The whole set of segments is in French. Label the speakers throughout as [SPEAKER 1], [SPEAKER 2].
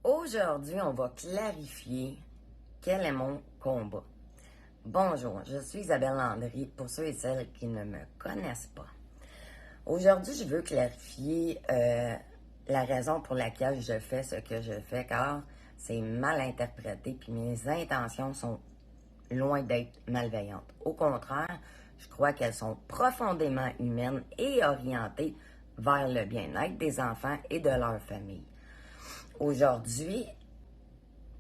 [SPEAKER 1] Aujourd'hui, on va clarifier quel est mon combat. Bonjour, je suis Isabelle Landry, pour ceux et celles qui ne me connaissent pas. Aujourd'hui, je veux clarifier la raison pour laquelle je fais ce que je fais, car c'est mal interprété, puis mes intentions sont loin d'être malveillantes. Au contraire, je crois qu'elles sont profondément humaines et orientées vers le bien-être des enfants et de leur famille. Aujourd'hui,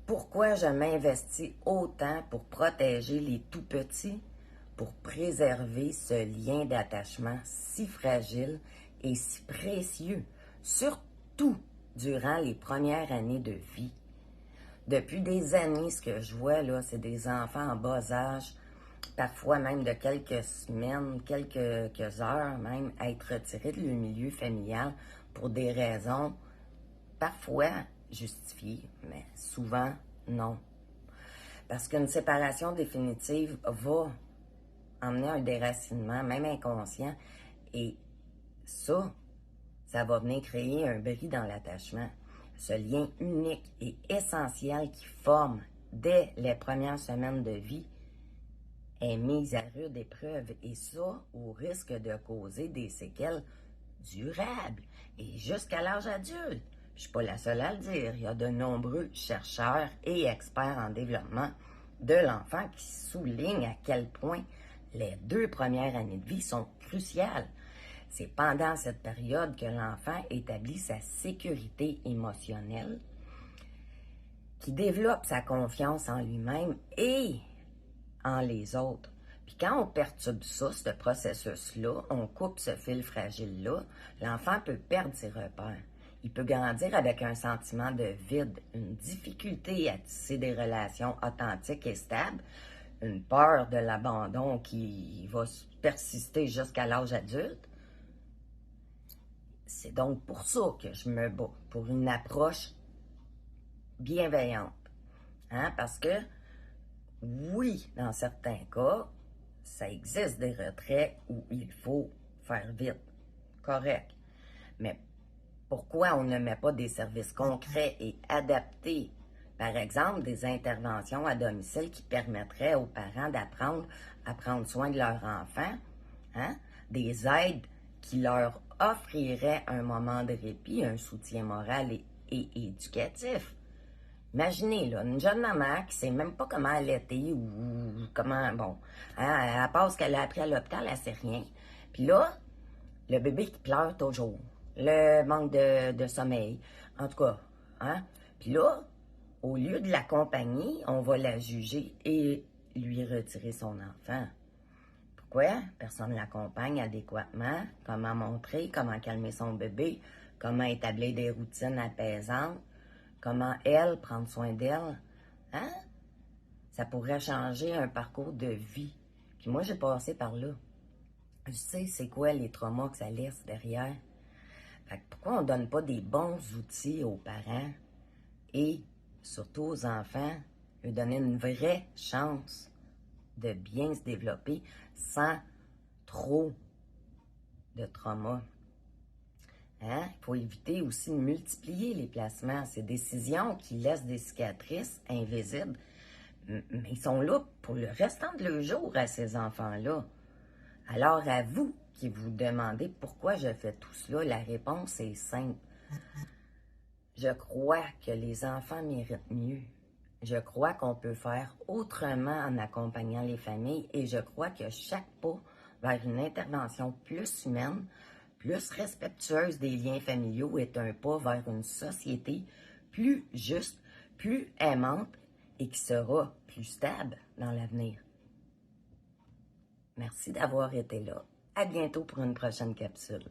[SPEAKER 1] pourquoi je m'investis autant pour protéger les tout-petits, pour préserver ce lien d'attachement si fragile et si précieux, surtout durant les premières années de vie. Depuis des années, ce que je vois, là, c'est des enfants en bas âge, parfois même de quelques semaines, quelques heures même, être retirés de leur milieu familial pour des raisons parfois justifiées, mais souvent non. Parce qu'une séparation définitive va emmener un déracinement, même inconscient, et ça va venir créer un bris dans l'attachement. Ce lien unique et essentiel qui forme dès les premières semaines de vie est mis à rude épreuve, et ça au risque de causer des séquelles durables et jusqu'à l'âge adulte. Je ne suis pas la seule à le dire. Il y a de nombreux chercheurs et experts en développement de l'enfant qui soulignent à quel point les 2 premières années de vie sont cruciales. C'est pendant cette période que l'enfant établit sa sécurité émotionnelle, qui développe sa confiance en lui-même et en les autres. Puis quand on perturbe ça, ce processus-là, on coupe ce fil fragile-là, l'enfant peut perdre ses repères. Il peut grandir avec un sentiment de vide, une difficulté à tisser des relations authentiques et stables, une peur de l'abandon qui va persister jusqu'à l'âge adulte. C'est donc pour ça que je me bats, pour une approche bienveillante. Parce que, oui, dans certains cas, ça existe des retraits où il faut faire vite. Correct. Mais pourquoi on ne met pas des services concrets et adaptés? Par exemple, des interventions à domicile qui permettraient aux parents d'apprendre à prendre soin de leur enfant, des aides qui leur offriraient un moment de répit, un soutien moral et éducatif. Imaginez, là, une jeune maman qui sait même pas comment allaiter ou comment, à part ce qu'elle a appris à l'hôpital, elle sait rien. Puis là, le bébé qui pleure toujours, le manque de sommeil, en tout cas, Puis là, au lieu de l'accompagner, on va la juger et lui retirer son enfant. Pourquoi? Personne ne l'accompagne adéquatement. Comment montrer, comment calmer son bébé, comment établir des routines apaisantes, comment elle prendre soin d'elle. Ça pourrait changer un parcours de vie. Puis moi, j'ai passé par là. Je sais c'est quoi les traumas que ça laisse derrière. Fait que pourquoi on ne donne pas des bons outils aux parents et surtout aux enfants, leur donner une vraie chance de bien se développer sans trop de trauma. Il faut éviter aussi de multiplier les placements. Ces décisions qui laissent des cicatrices invisibles, mais ils sont là pour le restant de leur jour à ces enfants-là. Alors à vous qui vous demandez pourquoi je fais tout cela, la réponse est simple. Je crois que les enfants méritent mieux. Je crois qu'on peut faire autrement en accompagnant les familles et je crois que chaque pas vers une intervention plus humaine, plus respectueuse des liens familiaux est un pas vers une société plus juste, plus aimante et qui sera plus stable dans l'avenir. Merci d'avoir été là. À bientôt pour une prochaine capsule.